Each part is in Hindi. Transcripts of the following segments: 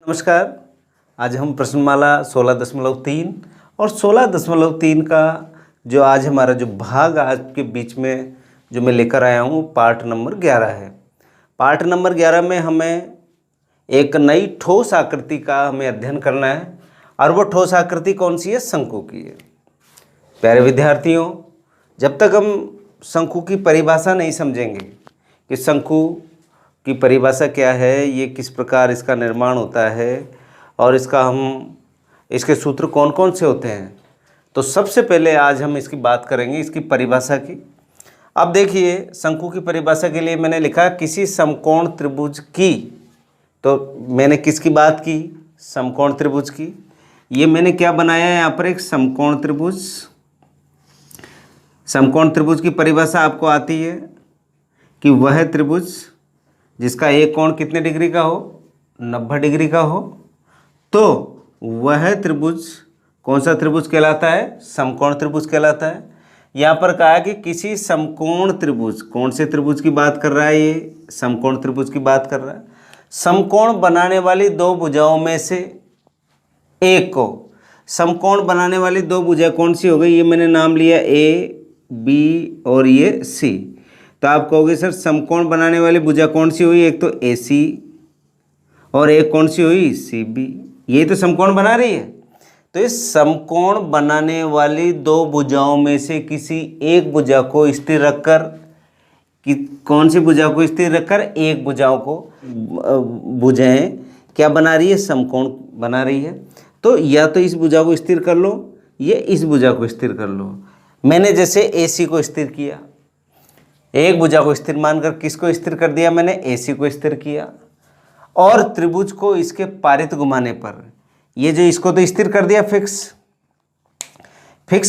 नमस्कार। आज हम प्रश्नमाला 16.3 और 16.3 का जो आज हमारा जो भाग आज के बीच में जो मैं लेकर आया हूँ पार्ट नंबर 11 है। पार्ट नंबर 11 में हमें एक नई ठोस आकृति का हमें अध्ययन करना है और वो ठोस आकृति कौन सी है? शंकु की है। प्यारे विद्यार्थियों, जब तक हम शंकु की परिभाषा नहीं समझेंगे कि शंकु की परिभाषा क्या है, ये किस प्रकार इसका निर्माण होता है और इसके सूत्र कौन कौन से होते हैं, तो सबसे पहले आज हम इसकी बात करेंगे इसकी परिभाषा की। अब देखिए, शंकु की परिभाषा के लिए मैंने लिखा किसी समकोण त्रिभुज की। तो मैंने किसकी बात की? समकोण त्रिभुज की। ये मैंने क्या बनाया है यहाँ पर? एक समकोण त्रिभुज। समकोण त्रिभुज की परिभाषा आपको आती है कि वह त्रिभुज जिसका एक कोण कितने डिग्री का हो? 90 डिग्री का हो, तो वह त्रिभुज कौन सा त्रिभुज कहलाता है? समकोण त्रिभुज कहलाता है। यहाँ पर कहा है कि किसी समकोण त्रिभुज, कौन से त्रिभुज की बात कर रहा है? ये समकोण त्रिभुज की बात कर रहा है। समकोण बनाने वाली दो भुजाओं में से एक को, समकोण बनाने वाली दो भुजा कौन सी हो गई? ये मैंने नाम लिया ए, बी और ये सी। तो आप कहोगे सर समकोण बनाने वाली भुजा कौन सी हुई? एक तो ए सी और एक कौन सी हुई? C B. ये तो समकोण बना रही है। तो इस समकोण बनाने वाली दो भुजाओं में से किसी एक भुजा को स्थिर रखकर, कि कौन सी भुजा को स्थिर रखकर? एक भुजाओं को भुजाएं क्या बना रही है? समकोण बना रही है। तो या तो इस भुजा को स्थिर कर लो या इस भुजा को स्थिर कर लो। मैंने जैसे ए सी को स्थिर किया, एक भुजा को स्थिर मानकर किसको स्थिर कर दिया? मैंने AC को स्थिर किया। और त्रिभुज को इसके पारित घुमाने पर, ये जो इसको तो स्थिर कर दिया फिक्स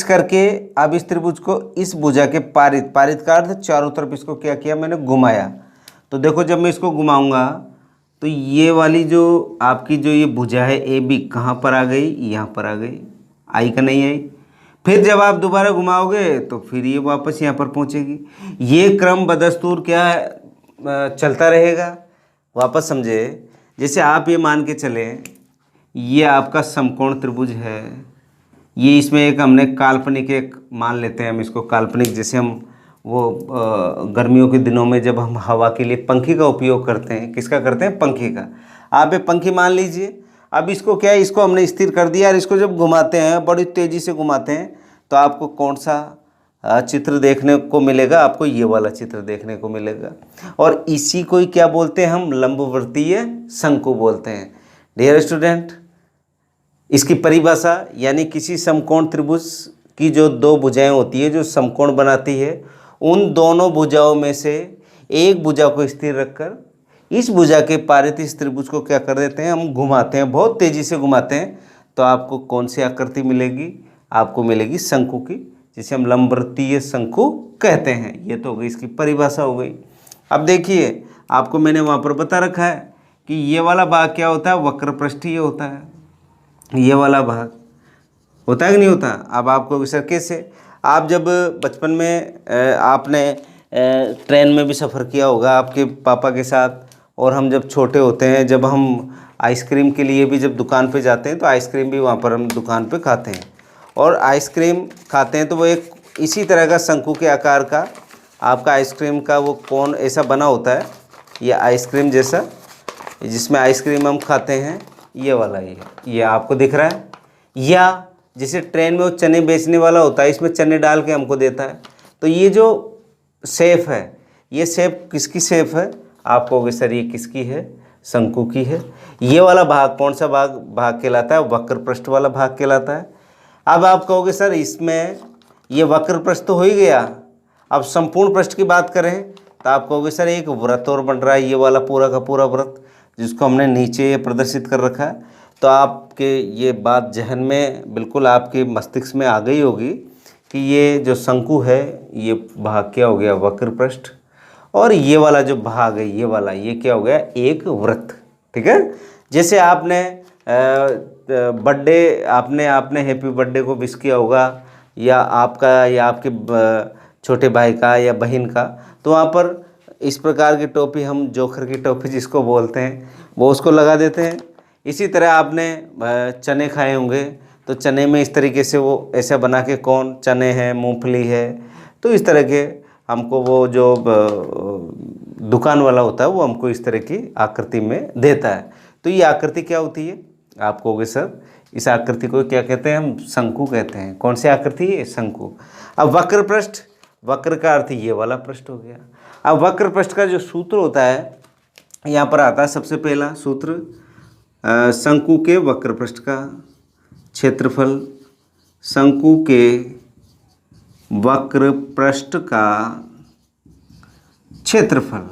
करके, अब इस त्रिभुज को इस भुजा के पारित का अर्थ चारों तरफ इसको क्या किया? मैंने घुमाया। तो देखो, जब मैं इसको घुमाऊंगा तो ये वाली जो आपकी जो ये भुजा है AB कहाँ पर आ गई? यहाँ पर आ गई। आई का नहीं आई? फिर जब आप दोबारा घुमाओगे तो फिर ये वापस यहाँ पर पहुँचेगी। ये क्रम बदस्तूर क्या है? चलता रहेगा। वापस समझे, जैसे आप ये मान के चलें ये आपका समकोण त्रिभुज है, ये इसमें एक हमने काल्पनिक एक मान लेते हैं हम इसको काल्पनिक। जैसे हम वो गर्मियों के दिनों में जब हम हवा के लिए पंखी का उपयोग करते हैं, किसका करते हैं? पंखी का। आप ये पंखी मान लीजिए। अब इसको क्या है? इसको हमने स्थिर कर दिया और इसको जब घुमाते हैं, बड़ी तेज़ी से घुमाते हैं, तो आपको कौन सा चित्र देखने को मिलेगा? आपको ये वाला चित्र देखने को मिलेगा। और इसी को ही क्या बोलते हैं हम? लंबवर्तीय शंकु बोलते हैं। डियर स्टूडेंट, इसकी परिभाषा यानी किसी समकोण त्रिभुज की जो दो भुजाएं होती है जो समकोण बनाती है, उन दोनों भुजाओं में से एक भुजा को स्थिर रखकर इस भुजा के पारित इस त्रिभुज को क्या कर देते हैं? हम घुमाते हैं, बहुत तेज़ी से घुमाते हैं। तो आपको कौन सी आकृति मिलेगी? आपको मिलेगी शंकु की, जिसे हम लंबवर्तीय शंकु कहते हैं। ये तो हो गई इसकी परिभाषा हो गई। अब देखिए, आपको मैंने वहाँ पर बता रखा है कि ये वाला भाग क्या होता है? वक्रपृष्ठीय होता है। ये वाला भाग होता है कि नहीं होता? अब आपको सर कैसे? आप जब बचपन में आपने ट्रेन में भी सफ़र किया होगा आपके पापा के साथ, और हम जब छोटे होते हैं, जब हम आइसक्रीम के लिए भी जब दुकान पे जाते हैं तो आइसक्रीम भी वहाँ पर हम दुकान पे खाते हैं। और आइसक्रीम खाते हैं तो वो एक इसी तरह का शंकु के आकार का आपका आइसक्रीम का वो कोन ऐसा बना होता है, ये आइसक्रीम जैसा, जिसमें आइसक्रीम हम खाते हैं। ये वाला ये आपको दिख रहा है। या जैसे ट्रेन में वो चने बेचने वाला होता है, इसमें चने डाल के हमको देता है। तो ये जो शेप है, ये शेप किसकी शेप है? आप कहोगे सर ये किसकी है? शंकु की है। ये वाला भाग कौन सा भाग कहलाता है? वक्र पृष्ठ वाला भाग कहलाता है। अब आप कहोगे सर इसमें ये वक्र पृष्ठ तो हो ही गया, अब संपूर्ण पृष्ठ की बात करें तो आप कहोगे सर एक वृत्त और बन रहा है, ये वाला पूरा का पूरा वृत्त जिसको हमने नीचे प्रदर्शित कर रखा है। तो आपके ये बात जहन में बिल्कुल आपके मस्तिष्क में आ गई होगी कि ये जो शंकु है ये भाग क्या हो गया? वक्र पृष्ठ। और ये वाला जो भाग है ये वाला, ये क्या हो गया? एक वृत्त। ठीक है। जैसे आपने बर्थडे आपने हैप्पी बर्थडे को विश किया होगा, या आपका या आपके छोटे भाई का या बहन का, तो वहाँ पर इस प्रकार की टोपी, हम जोकर की टोपी जिसको बोलते हैं, वो उसको लगा देते हैं। इसी तरह आपने चने खाए होंगे, तो चने में इस तरीके से वो ऐसा बना के कौन, चने हैं, मूंगफली है, तो इस तरह के हमको वो जो दुकान वाला होता है वो हमको इस तरह की आकृति में देता है। तो ये आकृति क्या होती है, आप कहोगे सर इस आकृति को क्या कहते हैं, हम शंकु कहते हैं। कौन सी आकृति है, शंकु। अब वक्र पृष्ठ, वक्र का अर्थ ये वाला पृष्ठ हो गया। अब वक्र पृष्ठ का जो सूत्र होता है यहाँ पर आता है सबसे पहला सूत्र, शंकु के वक्र पृष्ठ का क्षेत्रफल, शंकु के वक्र पृष्ठ का क्षेत्रफल।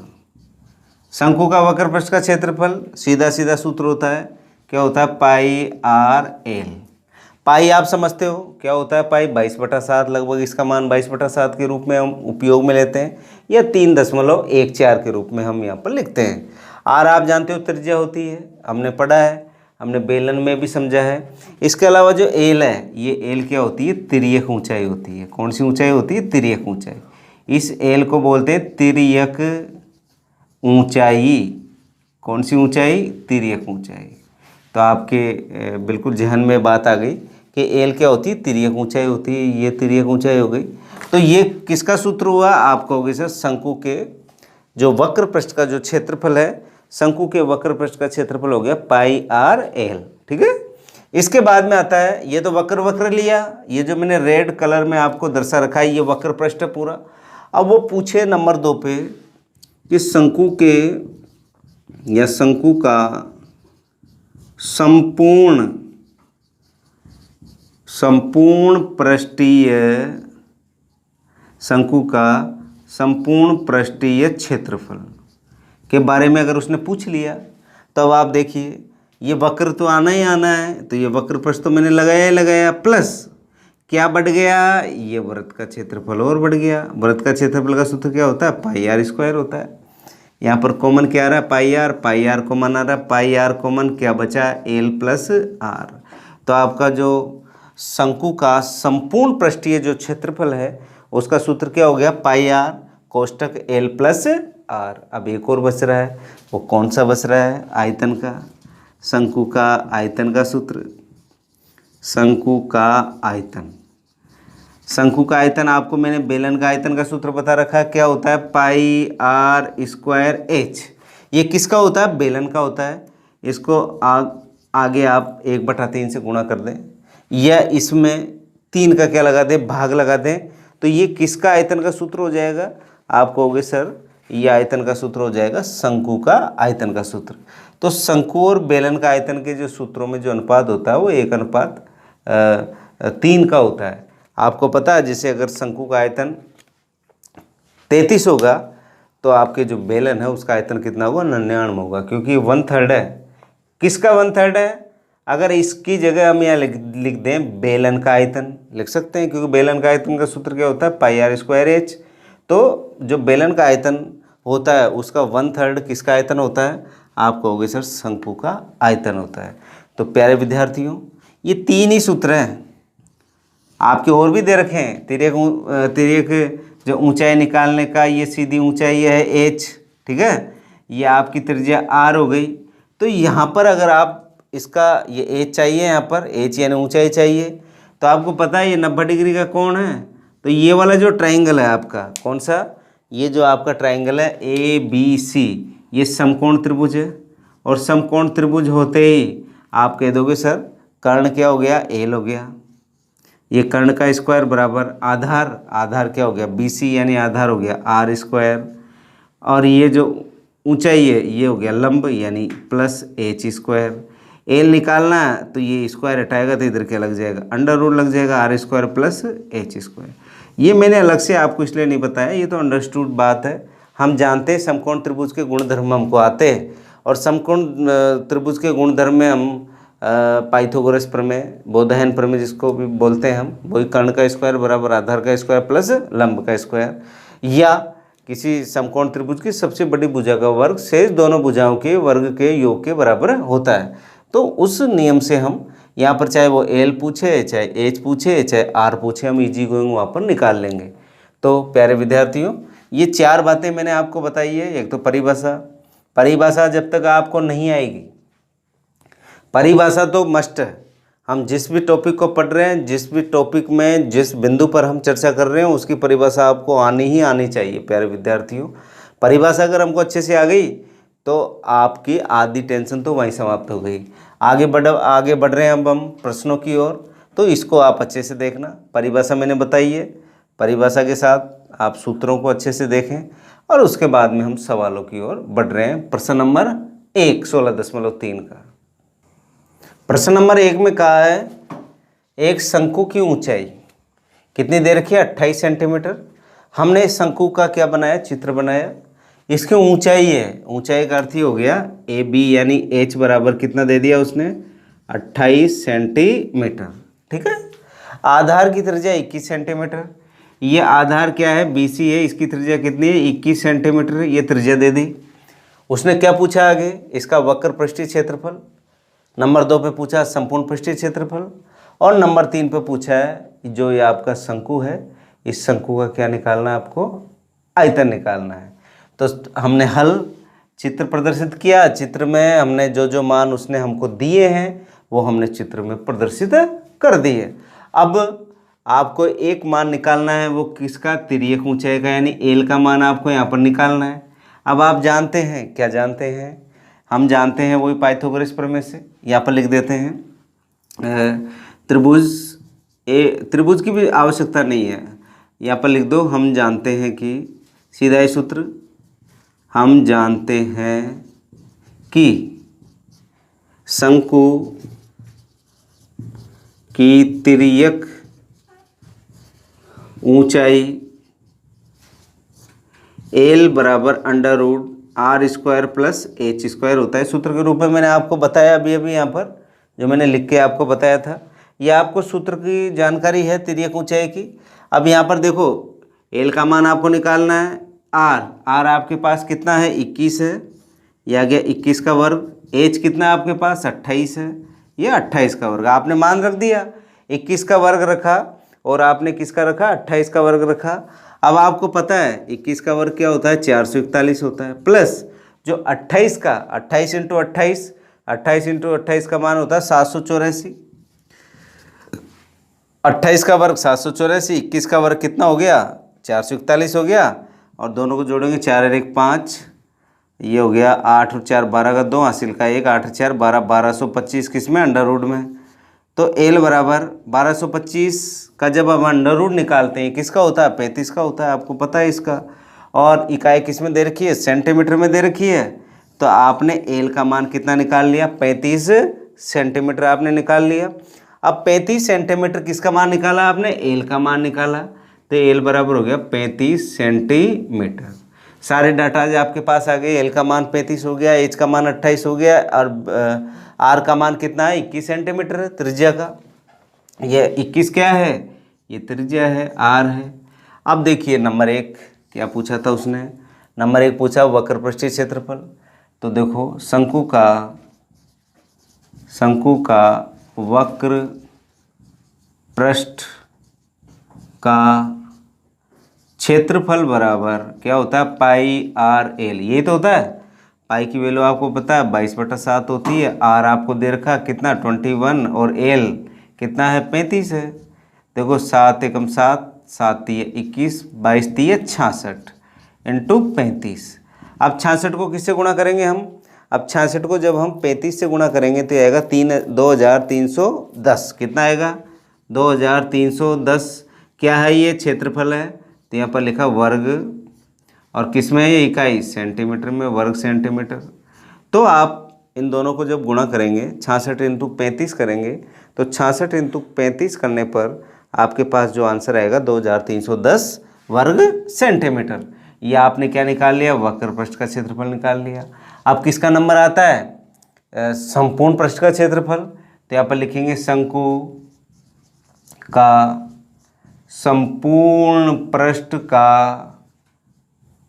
शंकु का वक्र पृष्ठ का क्षेत्रफल सीधा सीधा सूत्र होता है, क्या होता है, पाई आर एल। पाई आप समझते हो क्या होता है, पाई 22/7, लगभग इसका मान 22/7 के रूप में हम उपयोग में लेते हैं, या 3.14 के रूप में हम यहाँ पर लिखते हैं। आर आप जानते हो त्रिज्या होती है, हमने पढ़ा है, हमने बेलन में भी समझा है। इसके अलावा जो एल है, ये एल क्या होती है, तिर्यक ऊंचाई होती है। कौन सी ऊंचाई होती है, तिर्यक ऊंचाई। इस एल को बोलते हैं तिर्यक ऊंचाई। कौन सी ऊंचाई, तिर्यक ऊंचाई। तो आपके बिल्कुल जहन में बात आ गई कि एल क्या होती है, तिर्यक ऊंचाई होती है, ये तिर्यक ऊंचाई हो गई। तो ये किसका सूत्र हुआ, आप कहोगे सर शंकु के जो वक्र पृष्ठ का जो क्षेत्रफल है, शंकु के वक्र पृष्ठ का क्षेत्रफल हो गया पाई आर एल। ठीक है। इसके बाद में आता है, ये तो वक्र वक्र लिया, ये जो मैंने रेड कलर में आपको दर्शा रखा है ये वक्र पृष्ठ है पूरा। अब वो पूछे नंबर 2 पे कि शंकु के या शंकु का संपूर्ण पृष्ठीय, शंकु का संपूर्ण पृष्ठीय क्षेत्रफल के बारे में अगर उसने पूछ लिया, तो अब आप देखिए ये वक्र तो आना ही आना है, तो ये वक्र पृष्ठ तो मैंने लगाया ही लगाया, प्लस क्या बढ़ गया, ये वृत्त का क्षेत्रफल और बढ़ गया। वृत्त का क्षेत्रफल का सूत्र क्या होता है, पाई आर स्क्वायर होता है। यहाँ पर कॉमन क्या आ रहा है, पाई आर कॉमन आ रहा है, पाई आर कॉमन क्या बचा, एल प्लस आर। तो आपका जो शंकु का संपूर्ण पृष्ठीय जो क्षेत्रफल है उसका सूत्र क्या हो गया, पाई आर कोष्टक एल प्लस आर। अब एक और बच रहा है, वो कौन सा बच रहा है, आयतन का, शंकु का आयतन का सूत्र। शंकु का आयतन, शंकु का आयतन आपको मैंने बेलन का आयतन का सूत्र बता रखा है, क्या होता है, पाई आर स्क्वायर एच। ये किसका होता है, बेलन का होता है। इसको आगे आप 1/3 से गुणा कर दें, या इसमें 3 का क्या लगा दें, भाग लगा दें, तो ये किसका आयतन का सूत्र हो जाएगा, आप कहोगे सर ये आयतन का सूत्र हो जाएगा शंकु का आयतन का सूत्र। तो शंकु और बेलन का आयतन के जो सूत्रों में जो अनुपात होता है वो 1:3 का होता है। आपको पता है, जैसे अगर शंकु का आयतन 33 होगा तो आपके जो बेलन है उसका आयतन कितना होगा, 99 होगा, क्योंकि 1/3 है। किसका 1/3 है, अगर इसकी जगह हम यहाँ लिख दें बेलन का आयतन, लिख सकते हैं, क्योंकि बेलन का आयतन का सूत्र क्या होता है, पाई आर स्क्वायर एच। तो जो बेलन का आयतन होता है उसका 1/3 किसका आयतन होता है, आप कहोगे सर शंकु का आयतन होता है। तो प्यारे विद्यार्थियों, ये 3 ही सूत्र हैं, आपके और भी दे रखे हैं। तिर्यक जो ऊंचाई निकालने का, ये सीधी ऊंचाई है h, ठीक है, ये आपकी त्रिज्या r हो गई। तो यहाँ पर अगर आप इसका ये h चाहिए, यहाँ पर h यानी ऊंचाई चाहिए, तो आपको पता है ये 90 डिग्री का कोण है। तो ये वाला जो ट्राइंगल है आपका, कौन सा, ये जो आपका ट्राइंगल है ABC, ये समकोण त्रिभुज है। और समकोण त्रिभुज होते ही आप कह दोगे सर कर्ण क्या हो गया, L हो गया। ये कर्ण का स्क्वायर बराबर आधार, आधार क्या हो गया, BC यानी आधार हो गया R स्क्वायर। और ये जो ऊंचाई है ये हो गया लंब यानी प्लस H स्क्वायर। L निकालना है तो ये स्क्वायर हटाएगा तो इधर क्या लग जाएगा, अंडर रूट लग जाएगा, R square plus H square. ये मैंने अलग से आपको इसलिए नहीं बताया, ये तो अंडरस्टूड बात है। हम जानते हैं समकोण त्रिभुज के गुणधर्म हमको आते हैं, और समकोण त्रिभुज के गुणधर्म में हम पाइथागोरस प्रमेय, बोधायन प्रमेय जिसको भी बोलते हैं हम, वही कर्ण का स्क्वायर बराबर आधार का स्क्वायर प्लस लंब का स्क्वायर, या किसी समकोण त्रिभुज की सबसे बड़ी भुजा का वर्ग शेष दोनों भुजाओं के वर्ग के योग के बराबर होता है। तो उस नियम से हम यहाँ पर चाहे वो L पूछे, चाहे H पूछे, चाहे R पूछे, हम इजी गोइंग वहाँ पर निकाल लेंगे। तो प्यारे विद्यार्थियों, ये 4 बातें मैंने आपको बताई है। एक तो परिभाषा, परिभाषा जब तक आपको नहीं आएगी परिभाषा तो मस्ट है। हम जिस भी टॉपिक को पढ़ रहे हैं, जिस भी टॉपिक में जिस बिंदु पर हम चर्चा कर रहे हैं, उसकी परिभाषा आपको आनी ही आनी चाहिए प्यारे विद्यार्थियों। परिभाषा अगर हमको अच्छे से आ गई तो आपकी आधी टेंशन तो वहीं समाप्त हो गई। आगे बढ़ रहे हैं अब हम प्रश्नों की ओर, तो इसको आप अच्छे से देखना। परिभाषा मैंने बताई है, परिभाषा के साथ आप सूत्रों को अच्छे से देखें और उसके बाद में हम सवालों की ओर बढ़ रहे हैं। प्रश्न नंबर 1 16.3 का प्रश्न नंबर 1 में कहा है एक शंकु की ऊंचाई कितनी दे रखी है, 28 सेंटीमीटर। हमने इस शंकु का क्या बनाया, चित्र बनाया। इसकी ऊंचाई है, ऊंचाई का अर्थ ही हो गया ए बी, यानी एच बराबर कितना दे दिया उसने, 28 सेंटीमीटर। ठीक है। आधार की त्रिज्या 21 सेंटीमीटर। ये आधार क्या है, बी सी है, इसकी त्रिज्या कितनी है, 21 सेंटीमीटर। ये त्रिज्या दे दी। उसने क्या पूछा आगे, इसका वक्र पृष्ठीय क्षेत्रफल। नंबर 2 पे पूछा संपूर्ण पृष्ठीय क्षेत्रफल। और नंबर 3 पे पूछा है जो ये आपका शंकु है, इस शंकु का क्या निकालना है, आपको आयतन निकालना है। तो हमने हल चित्र प्रदर्शित किया। चित्र में हमने जो जो मान उसने हमको दिए हैं वो हमने चित्र में प्रदर्शित कर दिए। अब आपको एक मान निकालना है, वो किसका, तिर्यक ऊंचाई का, यानी एल का मान आपको यहाँ पर निकालना है। अब आप जानते हैं, क्या जानते हैं, हम जानते हैं वही पाइथागोरस प्रमेय से। यहाँ पर लिख देते हैं त्रिभुज की भी आवश्यकता नहीं है, यहाँ पर लिख दो। हम जानते हैं कि सीधा ही सूत्र, हम जानते हैं कि शंकु की तिर्यक ऊंचाई एल बराबर under root R square plus H square होता है। सूत्र के रूप में मैंने आपको बताया अभी यहाँ पर, जो मैंने लिख के आपको बताया था। यह आपको सूत्र की जानकारी है तिर्यक ऊंचाई की। अब यहाँ पर देखो, एल का मान आपको निकालना है, आर आपके पास कितना है, 21 है, यह आ गया 21 का वर्ग। एच कितना है आपके पास, 28 है, यह 28 का वर्ग। आपने मान रख दिया, 21 का वर्ग रखा और आपने किसका रखा, 28 का वर्ग रखा। अब आपको पता है 21 का वर्ग क्या होता है, 441 होता है, प्लस जो 28 का 28 इंटू 28 का मान होता है 784। 28 का वर्ग 784, 21 का वर्ग कितना हो गया, 441 हो गया। और दोनों को जोड़ेंगे, 4 और 1 5, ये हो गया 8 और 4 12 का 2, हासिल का 1, 8 और 4 12, 1225 किस में, अंडर रूट में। तो एल बराबर 1225 का जब हम अंडर रूट निकालते हैं किसका होता है, 35 का होता है, आपको पता है इसका। और इकाई किस में दे रखी है, सेंटीमीटर में दे रखी है। तो आपने एल का मान कितना निकाल लिया, 35 सेंटीमीटर आपने निकाल लिया। अब 35 सेंटीमीटर किसका मान निकाला आपने, एल का मान निकाला। तो एल बराबर हो गया 35 सेंटीमीटर। सारे डाटा आज आपके पास आ गए। एल का मान 35 हो गया, एच का मान 28 हो गया, और आर का मान कितना है, 21 सेंटीमीटर है त्रिज्या का। ये 21 क्या है, ये त्रिज्या है, आर है। अब देखिए नंबर 1 क्या पूछा था उसने, नंबर 1 पूछा वक्र पृष्ठीय क्षेत्रफल। तो देखो शंकु का वक्र पृष्ठ का क्षेत्रफल बराबर क्या होता है, पाई आर एल। यही तो होता है। पाई की वैल्यू आपको पता है 22/7 होती है। आर आपको दे रखा कितना, 21, और एल कितना है, 35 है। देखो 7 एकम 7, 7 तिये 21, 22 तिये 66 इंटू 35। अब 66 को किससे गुणा करेंगे हम, अब 66 को जब हम 35 से गुणा करेंगे तो आएगा 2310। कितना आएगा, 2310। क्या है ये, क्षेत्रफल है। तो यहाँ पर लिखा वर्ग, और किस में है ये, इकाई सेंटीमीटर में, वर्ग सेंटीमीटर। तो आप इन दोनों को जब गुणा करेंगे, 66 इंटू 35 करेंगे, तो 66 इंटू 35 करने पर आपके पास जो आंसर आएगा 2310 वर्ग सेंटीमीटर। ये आपने क्या निकाल लिया, वक्र पृष्ठ का क्षेत्रफल निकाल लिया। अब किसका नंबर आता है, संपूर्ण पृष्ठ का क्षेत्रफल। तो यहाँ पर लिखेंगे शंकु का संपूर्ण पृष्ठ का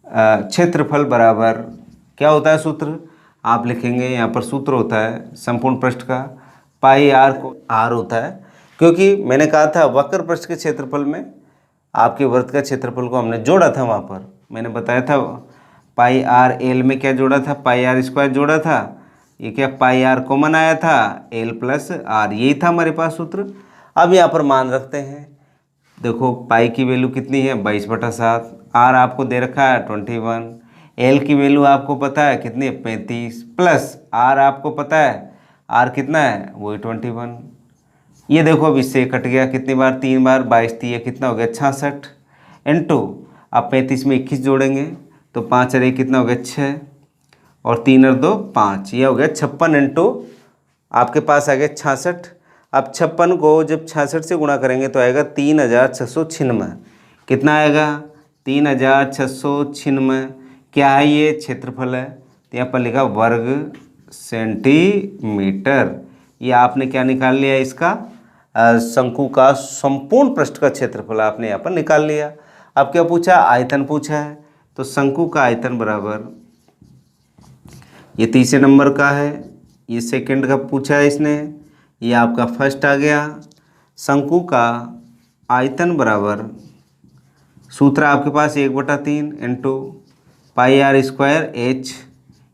क्षेत्रफल बराबर क्या होता है, सूत्र आप लिखेंगे यहाँ पर। सूत्र होता है संपूर्ण पृष्ठ का, पाई आर को आर होता है, क्योंकि मैंने कहा था वक्र पृष्ठ के क्षेत्रफल में आपके वृत्त का क्षेत्रफल को हमने जोड़ा था। वहाँ पर मैंने बताया था पाई आर एल में क्या जोड़ा था, पाई आर स्क्वायर जोड़ा था। ये क्या पाई आर कॉमन आया था, एल प्लस आर, यही था हमारे पास सूत्र। अब यहाँ पर मान रखते हैं, देखो पाई की वैल्यू कितनी है 22/7, आर आपको दे रखा है 21, एल की वैल्यू आपको पता है कितनी है 35, प्लस आर आपको पता है आर कितना है वही 21। ये देखो अब इससे कट गया, कितनी बार 3 बार, 22 3 कितना हो गया 66 इंटू, अब 35 में 21 जोड़ेंगे तो 5 और 1 कितना हो गया 6 और 3 और 2 5, ये हो गया 56 इंटू आपके पास आ गया 66। अब 56 को जब 66 से गुणा करेंगे तो आएगा 3696। कितना आएगा 3696। क्या है ये क्षेत्रफल है, तो यहाँ पर लिखा वर्ग सेंटीमीटर। ये आपने क्या निकाल लिया इसका शंकु का संपूर्ण पृष्ठ का क्षेत्रफल आपने यहाँ पर निकाल लिया। अब क्या पूछा, आयतन पूछा है, तो शंकु का आयतन बराबर, ये तीसरे नंबर का है, ये सेकंड का पूछा है इसने, ये आपका फर्स्ट आ गया। शंकु का आयतन बराबर, सूत्र आपके पास 1/3 into pi R square H,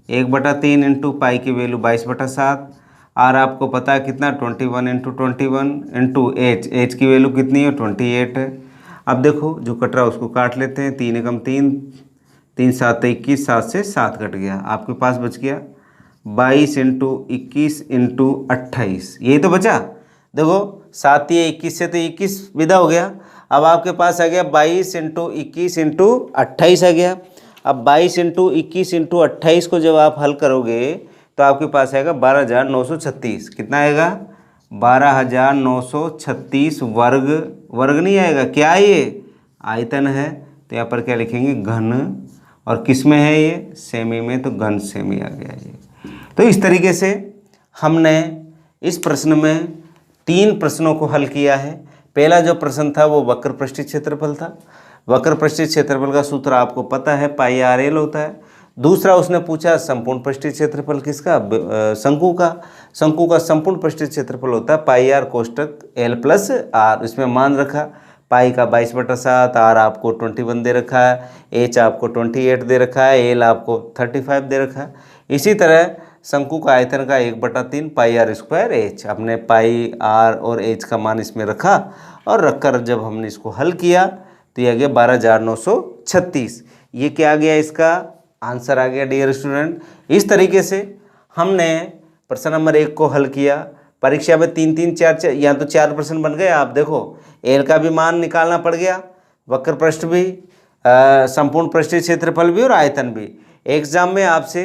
1/3 into pi की वैल्यू 22/7, आर आपको पता है कितना 21 इंटू 21 इंटू एच की वैल्यू कितनी है 28 है। अब देखो जो कट रहा है उसको काट लेते हैं, 3 एकम 3, 3 7 21, 7 से 7 कट गया, आपके पास बच गया 22 इंटू 21 इंटू 28, यही तो बचा। देखो 7 या 21 से तो 21 विदा हो गया, अब आपके पास आ गया 22 इंटू 21 इंटू 28 आ गया। अब 22 इंटू 21 इंटू 28 को जब आप हल करोगे तो आपके पास आएगा 12,936। कितना आएगा 12,936 वर्ग, वर्ग नहीं आएगा, क्या है ये आयतन है, तो यहाँ पर क्या लिखेंगे घन, और किस में है ये सेमी में, तो घन सेमी आ गया ये। तो इस तरीके से हमने इस प्रश्न में 3 प्रश्नों को हल किया है। पहला जो प्रश्न था वो वक्र पृष्ठीय क्षेत्रफल था। वक्र पृष्ठीय क्षेत्रफल का सूत्र आपको पता है पाई आर एल होता है। दूसरा उसने पूछा संपूर्ण पृष्ठीय क्षेत्रफल किसका, शंकु का। शंकु का संपूर्ण पृष्ठीय क्षेत्रफल होता है पाई आर कोष्टक एल प्लस आर। इसमें मान रखा पाई का 22/7, आर आपको 21 दे रखा है, एच आपको 28 दे रखा है, एल आपको 35 दे रखा है। इसी तरह शंकु का आयतन का 1/3 पाई आर स्क्वायर एच, हमने पाई आर और एच का मान इसमें रखा और रखकर जब हमने इसको हल किया तो यह आ गया 12,936। ये क्या आ गया, इसका आंसर आ गया डियर स्टूडेंट। इस तरीके से हमने प्रश्न नंबर 1 को हल किया। परीक्षा में 3 3 4 4 यहाँ तो 4 प्रश्न बन गए। आप देखो एल का भी मान निकालना पड़ गया, वक्र पृष्ठ भी, संपूर्ण पृष्ठीय क्षेत्रफल भी और आयतन भी। एग्जाम में आपसे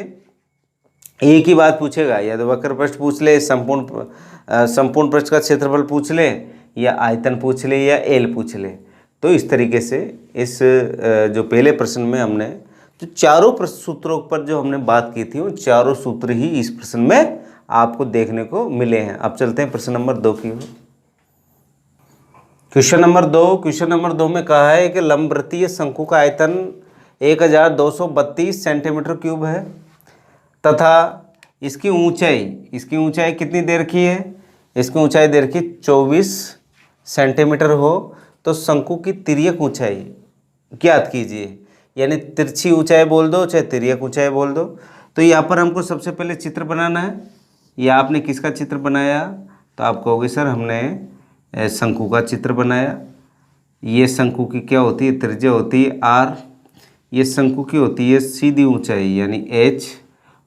एक ही बात पूछेगा, या तो वक्र पृष्ठ पूछ ले, संपूर्ण पृष्ठ का क्षेत्रफल पूछ ले, या आयतन पूछ ले, या एल पूछ ले। तो इस तरीके से इस जो पहले प्रश्न में हमने जो चारों सूत्रों पर जो हमने बात की थी, उन चारों सूत्र ही इस प्रश्न में आपको देखने को मिले हैं। अब चलते हैं प्रश्न नंबर 2 की ओर। क्वेश्चन नंबर 2 में कहा है कि लंबवृत्तीय शंकु का आयतन 1232 सेंटीमीटर क्यूब है तथा इसकी ऊंचाई कितनी दे रखी है, इसकी ऊंचाई दे रखी 24 सेंटीमीटर हो, तो शंकु की तिर्यक ऊंचाई ज्ञात कीजिए। यानी तिरछी ऊंचाई बोल दो चाहे तिर्यक ऊंचाई बोल दो। तो यहाँ पर हमको सबसे पहले चित्र बनाना है। या आपने किसका चित्र बनाया, तो आप कहोगे सर हमने शंकु का चित्र बनाया। ये शंकु की क्या होती है, त्रिज्या होती है आर, ये शंकु की होती है सीधी ऊंचाई यानी एच,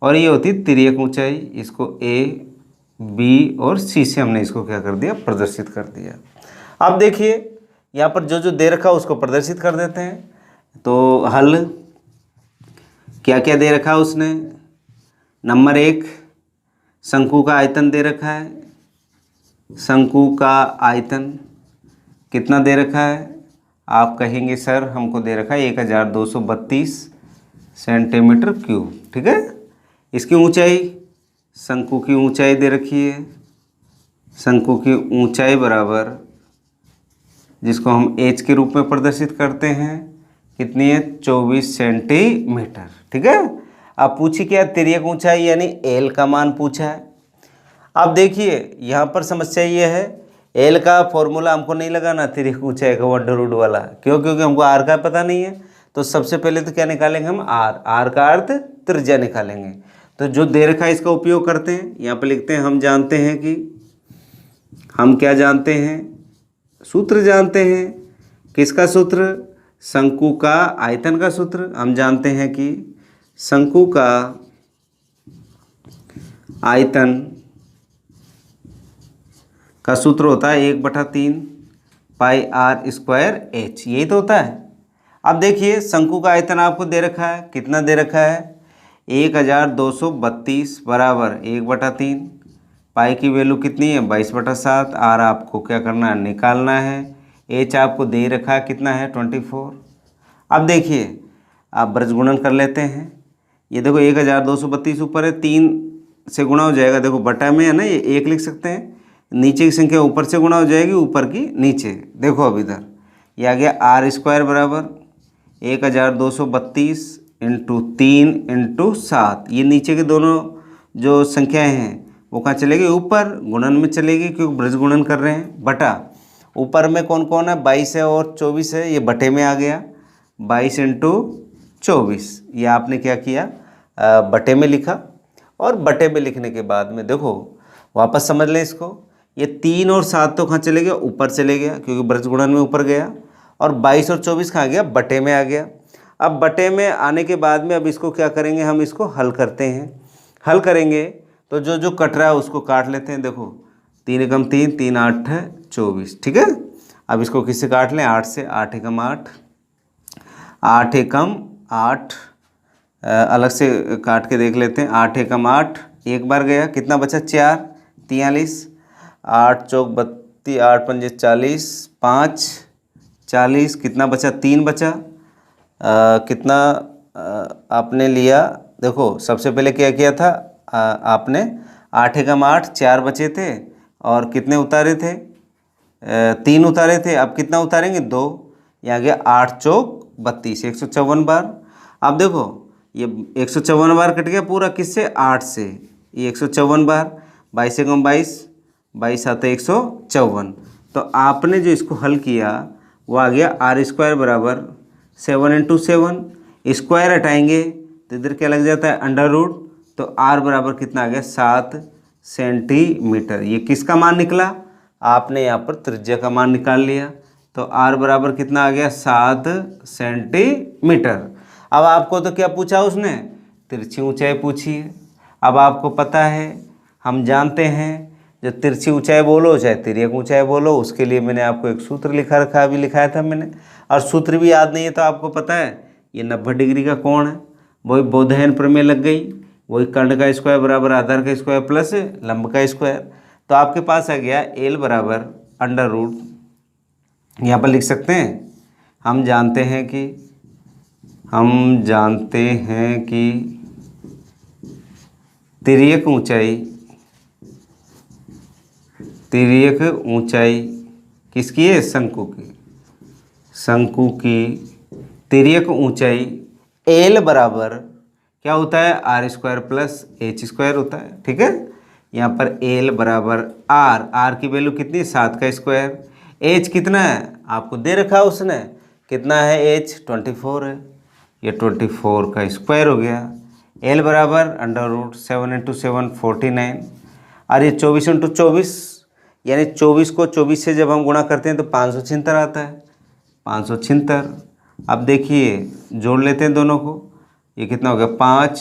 और ये होती है तिर्यक ऊंचाई। इसको ए बी और सी से हमने इसको क्या कर दिया, प्रदर्शित कर दिया। अब देखिए यहाँ पर जो जो दे रखा उसको प्रदर्शित कर देते हैं। तो हल क्या क्या दे रखा उसने, नंबर 1 शंकु का आयतन दे रखा है। शंकु का आयतन कितना दे रखा है, आप कहेंगे सर हमको दे रखा है 1232 सेंटीमीटर क्यूब, ठीक है। इसकी ऊंचाई, शंकु की ऊंचाई दे रखी है, शंकु की ऊंचाई बराबर, जिसको हम एच के रूप में प्रदर्शित करते हैं, कितनी है 24 सेंटीमीटर, ठीक है। अब पूछी क्या, तिर्यक ऊंचाई यानी एल का मान पूछा है। अब देखिए यहाँ पर समस्या ये है, एल का फॉर्मूला हमको नहीं लगाना तिर्यक ऊंचाई का अंडर रूट वाला, क्यों, क्योंकि हमको आर का पता नहीं है। तो सबसे पहले तो क्या निकालेंगे हम, आर का अर्थ त्रिज्या निकालेंगे। तो जो दे रखा है इसका उपयोग करते हैं। यहाँ पे लिखते हैं हम जानते हैं कि, हम क्या जानते हैं, सूत्र जानते हैं। किसका सूत्र? शंकु का आयतन का सूत्र। हम जानते हैं कि शंकु का आयतन का सूत्र होता है 1/3 पाई आर स्क्वायर एच, यही तो होता है। अब देखिए शंकु का आयतन आपको दे रखा है, कितना दे रखा है 1232 बराबर 1/3 पाई की वैल्यू कितनी है 22/7। आर आपको क्या करना है, निकालना है। एच आपको दे रखा है कितना है 24। अब देखिए आप ब्रज गुणन कर लेते हैं। ये देखो 1232 ऊपर है, 3 से गुणा हो जाएगा, देखो बटा में है ना, ये 1 लिख सकते हैं। नीचे की संख्या ऊपर से गुणा हो जाएगी, ऊपर की नीचे। देखो अब इधर ये आ गया आर स्क्वायर बराबर 1232 इंटू 3 इंटू 7। ये नीचे के दोनों जो संख्याएं हैं वो कहाँ चलेगी, ऊपर गुणन में चलेगी, क्योंकि ब्रज गुणन कर रहे हैं। बटा ऊपर में कौन कौन है 22 है और 24 है, ये बटे में आ गया 22 इंटू 24। ये आपने क्या किया, बटे में लिखा। और बटे में लिखने के बाद में देखो वापस समझ लें इसको, ये 3 और 7 तो कहाँ चले गया, ऊपर चले गया, क्योंकि ब्रज गुणन में ऊपर गया। और 22 और 24 कहाँ गया, बटे में आ गया। अब बटे में आने के बाद में अब इसको क्या करेंगे, हम इसको हल करते हैं। हल करेंगे तो जो जो कट रहा है उसको काट लेते हैं। देखो 3 एकम 3, 3 8 है 24, ठीक है। अब इसको किससे काट लें, 8 से। 8 एकम 8, 8 एकम 8 अलग से काट के देख लेते हैं। 8 एकम 8 एक बार गया, कितना बचा 4, 43, 8 चौक 32, 8 पंजे 40, 5 40, कितना बचा 3 बचा। कितना आपने लिया, देखो सबसे पहले क्या किया था, आपने 8 एकम 8 4 बचे थे और कितने उतारे थे, 3 उतारे थे। अब कितना उतारेंगे 2, यहाँ गया 8 चौक 32, 154 बार। अब देखो ये 154 बार कट गया पूरा, किससे 8 से, ये 154 बार। 22 एकम 22, 22 7 154। तो आपने जो इसको हल किया वो आ गया आर स्क्वायर बराबर 7 इंटू 7। स्क्वायर हटाएंगे तो इधर क्या लग जाता है अंडर रूट, तो आर बराबर कितना आ गया 7 सेंटीमीटर। ये किसका मान निकला, आपने यहाँ पर त्रिज्या का मान निकाल लिया। तो आर बराबर कितना आ गया 7 सेंटीमीटर। अब आपको तो क्या पूछा उसने, तिरछी ऊंचाई पूछी है। अब आपको पता है, हम जानते हैं जो तिरछी ऊंचाई बोलो चाहे तिर्यक ऊंचाई बोलो, उसके लिए मैंने आपको एक सूत्र लिखा रखा, अभी लिखाया था मैंने। और सूत्र भी याद नहीं है तो आपको पता है ये 90 डिग्री का कोण है, वही बोधायन प्रमेय लग गई, वही कर्ण का स्क्वायर बराबर आधार का स्क्वायर प्लस लंब का स्क्वायर। तो आपके पास आ गया एल बराबर अंडर रूट, यहाँ पर लिख सकते हैं हम जानते हैं कि, हम जानते हैं कि तिर्यक ऊंचाई किसकी है, शंकु की। शंकु की तिर्यक ऊंचाई एल बराबर क्या होता है, R square plus H square होता है, ठीक है। यहाँ पर एल बराबर आर की वैल्यू कितनी 7 का स्क्वायर। एच कितना है आपको दे रखा है उसने, कितना है एच 24 है, ये 24 का स्क्वायर हो गया। एल बराबर अंडर रूट 7 इंटू 7 49, और ये 24 इंटू 24, यानी 24 को 24 से जब हम गुणा करते हैं तो 576 आता है, 576। अब देखिए जोड़ लेते हैं दोनों को, ये कितना हो गया 5,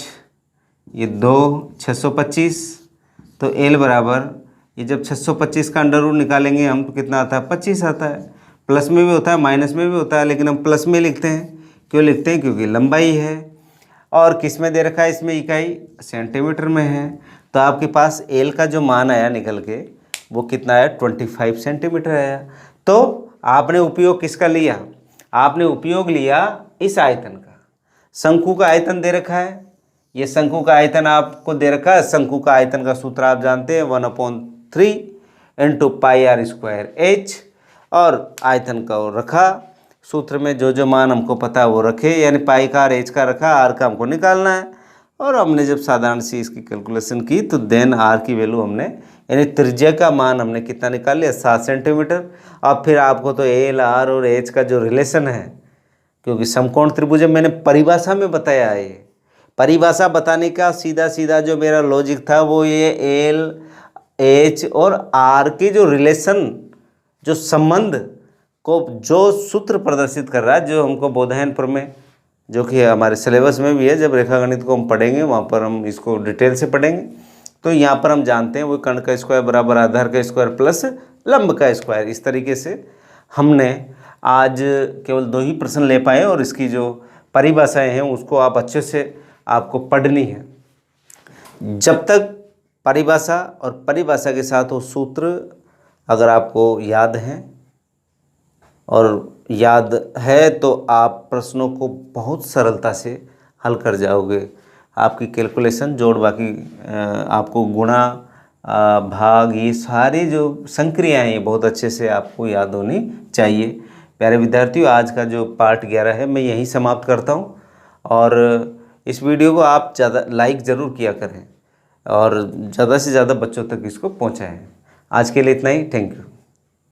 ये 2, 625। तो एल बराबर ये जब 625 का अंडर रूट निकालेंगे हम तो कितना आता है 25 आता है। प्लस में भी होता है माइनस में भी होता है, लेकिन हम प्लस में लिखते हैं। क्यों लिखते हैं, क्योंकि लंबाई है। और किस में दे रखा है, इसमें इकाई सेंटीमीटर में है। तो आपके पास एल का जो मान आया निकल के वो कितना आया 25 सेंटीमीटर आया। तो आपने उपयोग किसका लिया, आपने उपयोग लिया इस आयतन का। शंकु का आयतन दे रखा है, ये शंकु का आयतन आपको दे रखा है। शंकु का आयतन का सूत्र आप जानते हैं 1/3 into pi R square H. और आयतन का रखा सूत्र में, जो जो मान हमको पता है वो रखे, यानी पाई का और एच का रखा, आर का हमको निकालना है। और हमने जब साधारण सी इसकी कैलकुलेशन की तो देन आर की वैल्यू हमने, यानी त्रिज्या का मान हमने कितना निकाल लिया 7 सेंटीमीटर। अब फिर आपको तो एल आर और एच का जो रिलेशन है, क्योंकि समकोण त्रिभुज मैंने परिभाषा में बताया है, परिभाषा बताने का सीधा सीधा जो मेरा लॉजिक था वो ये एल एच और आर के जो रिलेशन, जो संबंध को जो सूत्र प्रदर्शित कर रहा है, जो हमको बोधायनपुर में, जो कि हमारे सिलेबस में भी है, जब रेखागणित को हम पढ़ेंगे वहाँ पर हम इसको डिटेल से पढ़ेंगे। तो यहाँ पर हम जानते हैं वो कर्ण का स्क्वायर बराबर आधार का स्क्वायर प्लस लंब का स्क्वायर। इस तरीके से हमने आज केवल 2 ही प्रश्न ले पाए और इसकी जो परिभाषाएं हैं उसको आप अच्छे से आपको पढ़नी है। जब तक परिभाषा और परिभाषा के साथ वो सूत्र अगर आपको याद हैं और याद है तो आप प्रश्नों को बहुत सरलता से हल कर जाओगे। आपकी कैलकुलेशन जोड़ बाकी आपको गुणा भाग, ये सारी जो संक्रियाएं हैं बहुत अच्छे से आपको याद होनी चाहिए। प्यारे विद्यार्थियों, आज का जो पार्ट 11 है मैं यहीं समाप्त करता हूं और इस वीडियो को आप ज़्यादा लाइक ज़रूर किया करें और ज़्यादा से ज़्यादा बच्चों तक इसको पहुंचाएं। आज के लिए इतना ही। Thank you.